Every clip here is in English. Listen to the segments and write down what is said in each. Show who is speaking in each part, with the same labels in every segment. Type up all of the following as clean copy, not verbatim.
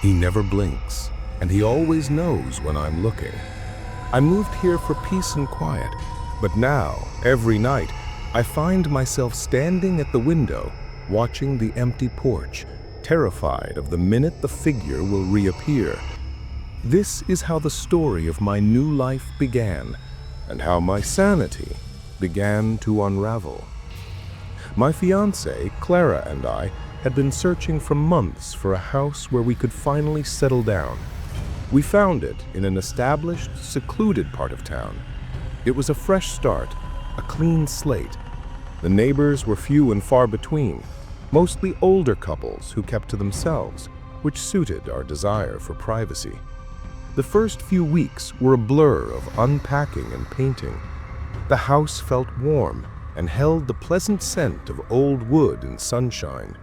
Speaker 1: He never blinks, and he always knows when I'm looking. I moved here for peace and quiet, but now, every night, I find myself standing at the window, watching the empty porch, terrified of the minute the figure will reappear. This is how the story of my new life began, and how my sanity began to unravel. My fiancée, Clara, and I had been searching for months for a house where we could finally settle down. We found it in an established, secluded part of town. It was a fresh start, a clean slate. The neighbors were few and far between, mostly older couples who kept to themselves, which suited our desire for privacy. The first few weeks were a blur of unpacking and painting. The house felt warm and held the pleasant scent of old wood and sunshine.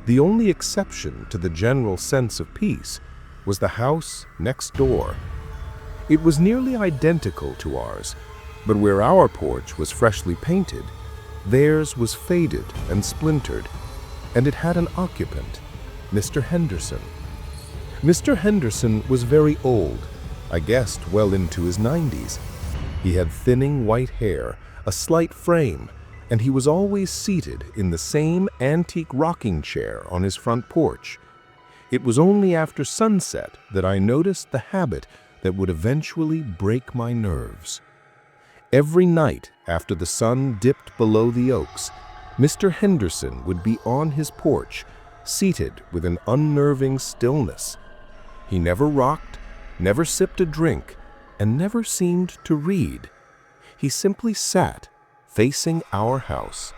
Speaker 1: The only exception to the general sense of peace was the house next door. It was nearly identical to ours, but where our porch was freshly painted, theirs was faded and splintered, and it had an occupant, Mr. Henderson. Mr. Henderson was very old, I guessed well into his 90s. He had thinning white hair, a slight frame, and he was always seated in the same antique rocking chair on his front porch. It was only after sunset that I noticed the habit that would eventually break my nerves. Every night after the sun dipped below the oaks, Mr. Henderson would be on his porch, seated with an unnerving stillness. He never rocked, never sipped a drink, and never seemed to read. He simply sat, facing our house.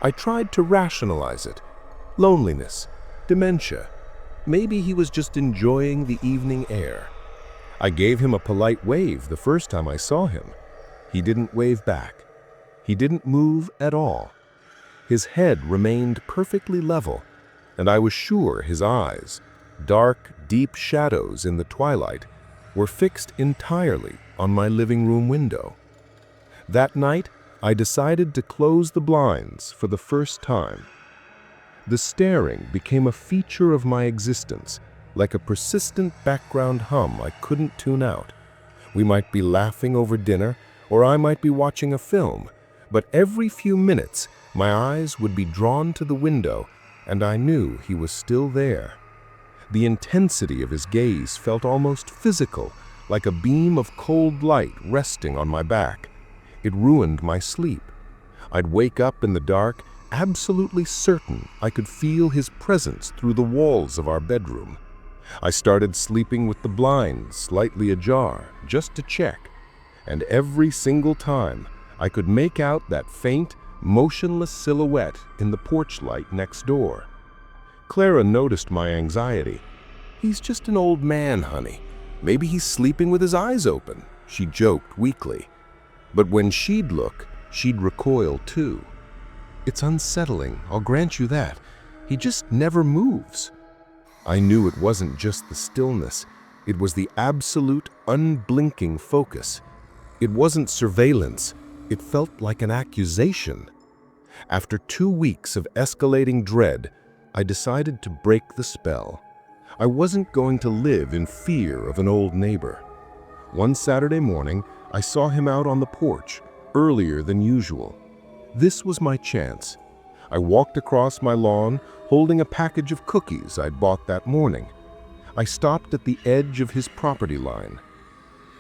Speaker 1: I tried to rationalize it. Loneliness, dementia. Maybe he was just enjoying the evening air. I gave him a polite wave the first time I saw him. He didn't wave back. He didn't move at all. His head remained perfectly level, and I was sure his eyes, dark, deep shadows in the twilight, were fixed entirely on my living room window. That night, I decided to close the blinds for the first time. The staring became a feature of my existence, like a persistent background hum I couldn't tune out. We might be laughing over dinner, or I might be watching a film, but every few minutes my eyes would be drawn to the window, and I knew he was still there. The intensity of his gaze felt almost physical, like a beam of cold light resting on my back. It ruined my sleep. I'd wake up in the dark, absolutely certain I could feel his presence through the walls of our bedroom. I started sleeping with the blinds slightly ajar, just to check, and every single time I could make out that faint, motionless silhouette in the porch light next door. Clara noticed my anxiety. "He's just an old man, honey. Maybe he's sleeping with his eyes open," she joked weakly. But when she'd look, she'd recoil too. "It's unsettling, I'll grant you that. He just never moves." I knew it wasn't just the stillness. It was the absolute, unblinking focus. It wasn't surveillance. It felt like an accusation. After 2 weeks of escalating dread, I decided to break the spell. I wasn't going to live in fear of an old neighbor. One Saturday morning, I saw him out on the porch, earlier than usual. This was my chance. I walked across my lawn, holding a package of cookies I'd bought that morning. I stopped at the edge of his property line.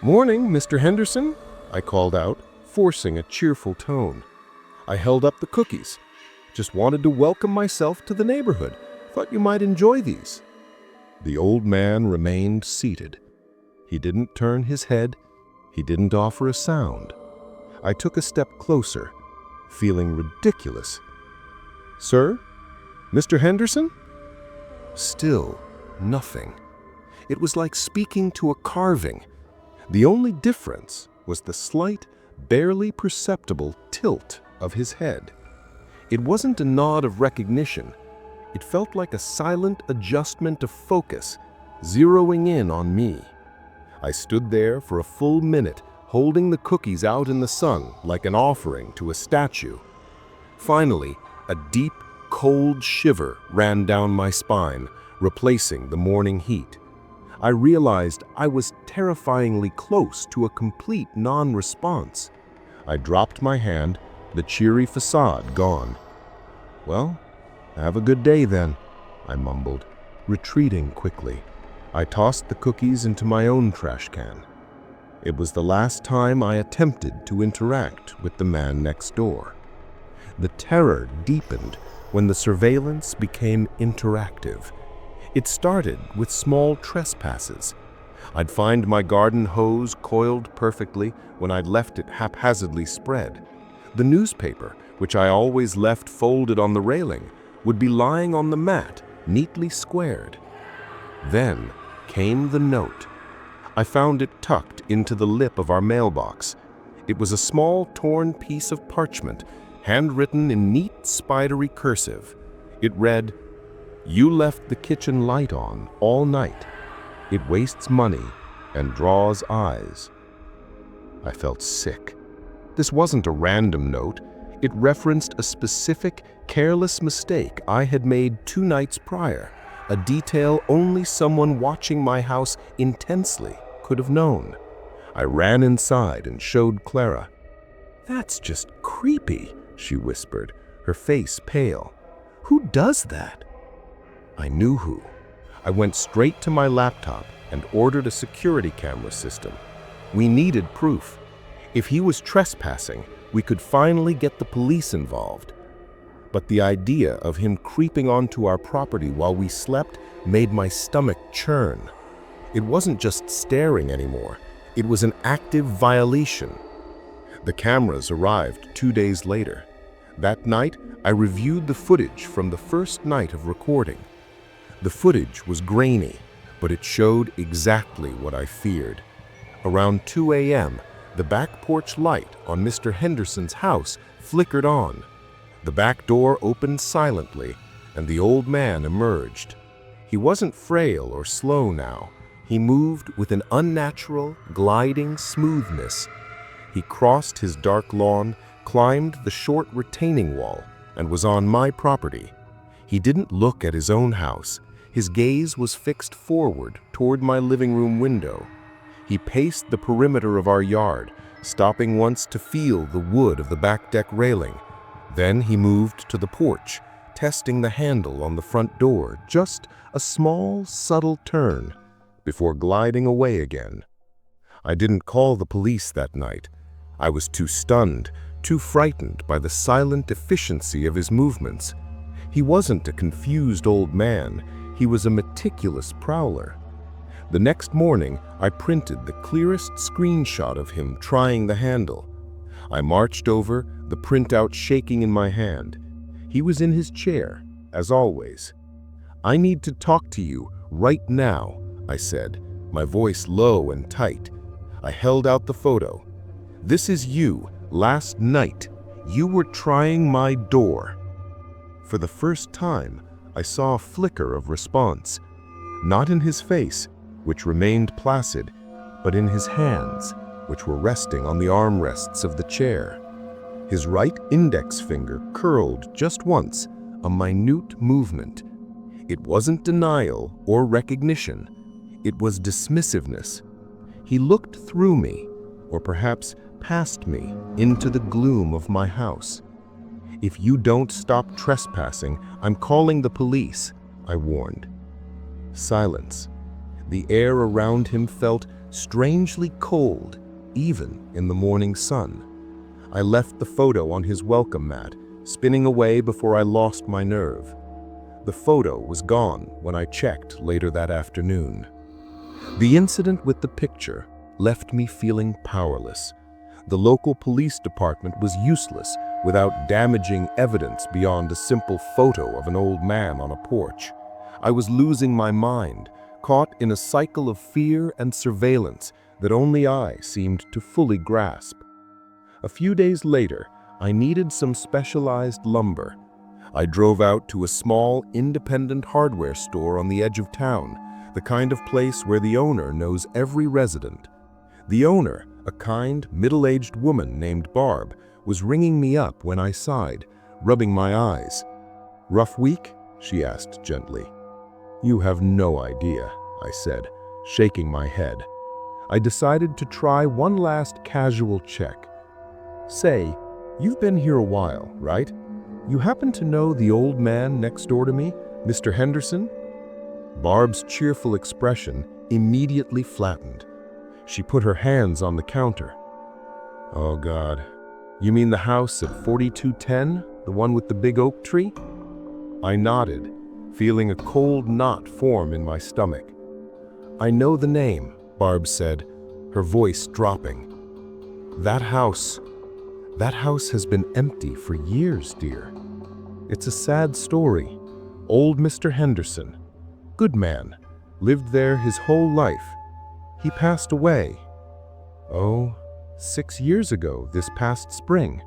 Speaker 1: "Morning, Mr. Henderson," I called out, forcing a cheerful tone. I held up the cookies. "Just wanted to welcome myself to the neighborhood. Thought you might enjoy these." The old man remained seated. He didn't turn his head. He didn't offer a sound. I took a step closer, feeling ridiculous. "Sir? Mr. Henderson?" Still nothing. It was like speaking to a carving. The only difference was the slight, barely perceptible tilt of his head. It wasn't a nod of recognition. It felt like a silent adjustment of focus, zeroing in on me. I stood there for a full minute, holding the cookies out in the sun like an offering to a statue. Finally, a deep, cold shiver ran down my spine, replacing the morning heat. I realized I was terrifyingly close to a complete non-response. I dropped my hand, the cheery facade gone. "Well, have a good day then," I mumbled, retreating quickly. I tossed the cookies into my own trash can. It was the last time I attempted to interact with the man next door. The terror deepened when the surveillance became interactive. It started with small trespasses. I'd find my garden hose coiled perfectly when I'd left it haphazardly spread. The newspaper, which I always left folded on the railing, would be lying on the mat, neatly squared. Then came the note. I found it tucked into the lip of our mailbox. It was a small torn piece of parchment, handwritten in neat spidery cursive. It read, "You left the kitchen light on all night. It wastes money and draws eyes." I felt sick. This wasn't a random note. It referenced a specific, careless mistake I had made 2 nights prior, a detail only someone watching my house intensely could have known. I ran inside and showed Clara. "That's just creepy," she whispered, her face pale. "Who does that?" I knew who. I went straight to my laptop and ordered a security camera system. We needed proof. If he was trespassing, we could finally get the police involved. But the idea of him creeping onto our property while we slept made my stomach churn. It wasn't just staring anymore. It was an active violation. The cameras arrived 2 days later. That night, I reviewed the footage from the first night of recording. The footage was grainy, but it showed exactly what I feared. Around 2 a.m., the back porch light on Mr. Henderson's house flickered on. The back door opened silently, and the old man emerged. He wasn't frail or slow now. He moved with an unnatural, gliding smoothness. He crossed his dark lawn, climbed the short retaining wall, and was on my property. He didn't look at his own house. His gaze was fixed forward toward my living room window. He paced the perimeter of our yard, stopping once to feel the wood of the back deck railing. Then he moved to the porch, testing the handle on the front door, just a small, subtle turn, before gliding away again. I didn't call the police that night. I was too stunned, too frightened by the silent efficiency of his movements. He wasn't a confused old man. He was a meticulous prowler. The next morning, I printed the clearest screenshot of him trying the handle. I marched over, the printout shaking in my hand. He was in his chair, as always. "I need to talk to you right now," I said, my voice low and tight. I held out the photo. "This is you, last night. You were trying my door." For the first time, I saw a flicker of response, not in his face, which remained placid, but in his hands, which were resting on the armrests of the chair. His right index finger curled just once, a minute movement. It wasn't denial or recognition. It was dismissiveness. He looked through me, or perhaps past me, into the gloom of my house. "If you don't stop trespassing, I'm calling the police," I warned. Silence. The air around him felt strangely cold, even in the morning sun. I left the photo on his welcome mat, spinning away before I lost my nerve. The photo was gone when I checked later that afternoon. The incident with the picture left me feeling powerless. The local police department was useless without damaging evidence beyond a simple photo of an old man on a porch. I was losing my mind, caught in a cycle of fear and surveillance that only I seemed to fully grasp. A few days later, I needed some specialized lumber. I drove out to a small, independent hardware store on the edge of town, the kind of place where the owner knows every resident. The owner, a kind, middle-aged woman named Barb, was ringing me up when I sighed, rubbing my eyes. "Rough week?" she asked gently. You have no idea, I said, shaking my head. I decided to try one last casual check. Say, you've been here a while, right? You happen to know the old man next door to me, Mr. Henderson? Barb's cheerful expression immediately flattened. She put her hands on the counter. Oh God, you mean the house at 4210, the one with the big oak tree? I nodded, feeling a cold knot form in my stomach. I know the name, Barb said, her voice dropping. That house has been empty for years, dear. It's a sad story. Old Mr. Henderson, good man, lived there his whole life. He passed away. 6 years ago, this past spring.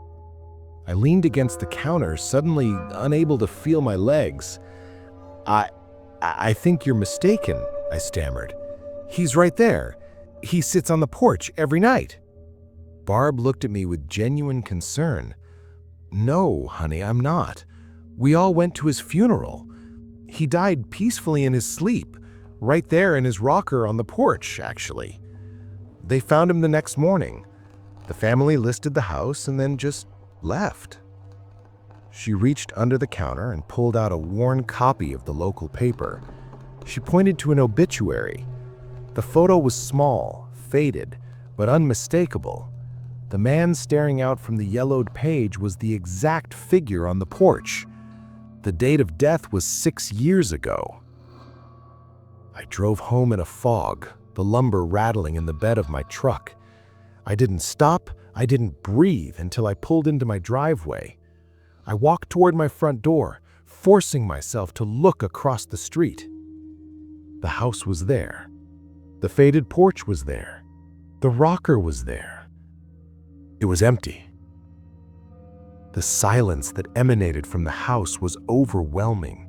Speaker 1: I leaned against the counter, suddenly unable to feel my legs. I think you're mistaken, I stammered. He's right there. He sits on the porch every night. Barb looked at me with genuine concern. No, honey, I'm not. We all went to his funeral. He died peacefully in his sleep, right there in his rocker on the porch, actually. They found him the next morning. The family listed the house and then just left. She reached under the counter and pulled out a worn copy of the local paper. She pointed to an obituary. The photo was small, faded, but unmistakable. The man staring out from the yellowed page was the exact figure on the porch. The date of death was 6 years ago. I drove home in a fog, the lumber rattling in the bed of my truck. I didn't stop, I didn't breathe until I pulled into my driveway. I walked toward my front door, forcing myself to look across the street. The house was there. The faded porch was there. The rocker was there. It was empty. The silence that emanated from the house was overwhelming.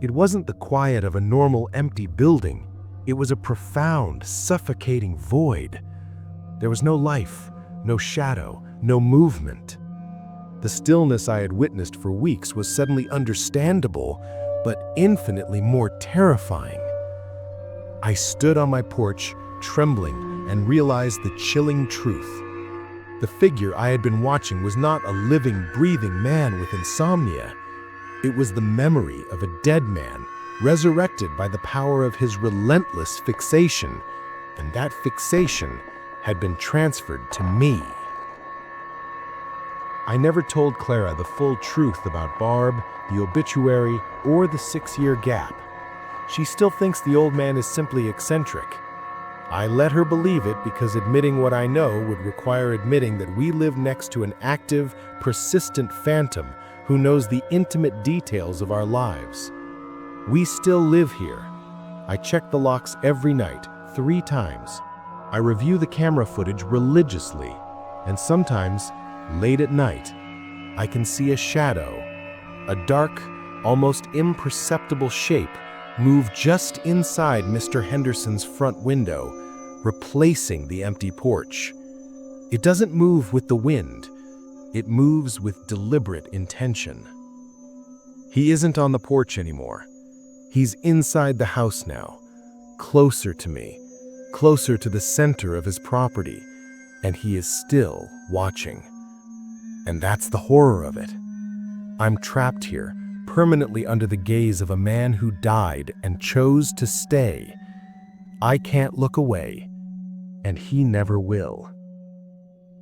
Speaker 1: It wasn't the quiet of a normal empty building. It was a profound, suffocating void. There was no life, no shadow, no movement. The stillness I had witnessed for weeks was suddenly understandable, but infinitely more terrifying. I stood on my porch, trembling, and realized the chilling truth. The figure I had been watching was not a living, breathing man with insomnia. It was the memory of a dead man, resurrected by the power of his relentless fixation, and that fixation had been transferred to me. I never told Clara the full truth about Barb, the obituary, or the 6-year gap. She still thinks the old man is simply eccentric. I let her believe it because admitting what I know would require admitting that we live next to an active, persistent phantom who knows the intimate details of our lives. We still live here. I check the locks every night, 3 times. I review the camera footage religiously, and sometimes, late at night, I can see a shadow, a dark, almost imperceptible shape move just inside Mr. Henderson's front window, replacing the empty porch. It doesn't move with the wind. It moves with deliberate intention. He isn't on the porch anymore. He's inside the house now, closer to me, closer to the center of his property, and he is still watching. And that's the horror of it. I'm trapped here, permanently under the gaze of a man who died and chose to stay. I can't look away, and he never will.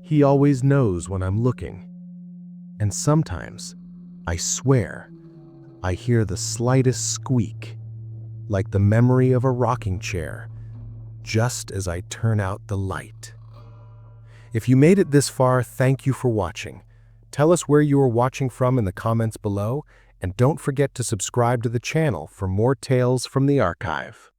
Speaker 1: He always knows when I'm looking. And sometimes, I swear, I hear the slightest squeak, like the memory of a rocking chair, just as I turn out the light. If you made it this far, thank you for watching. Tell us where you are watching from in the comments below, and don't forget to subscribe to the channel for more tales from the archive.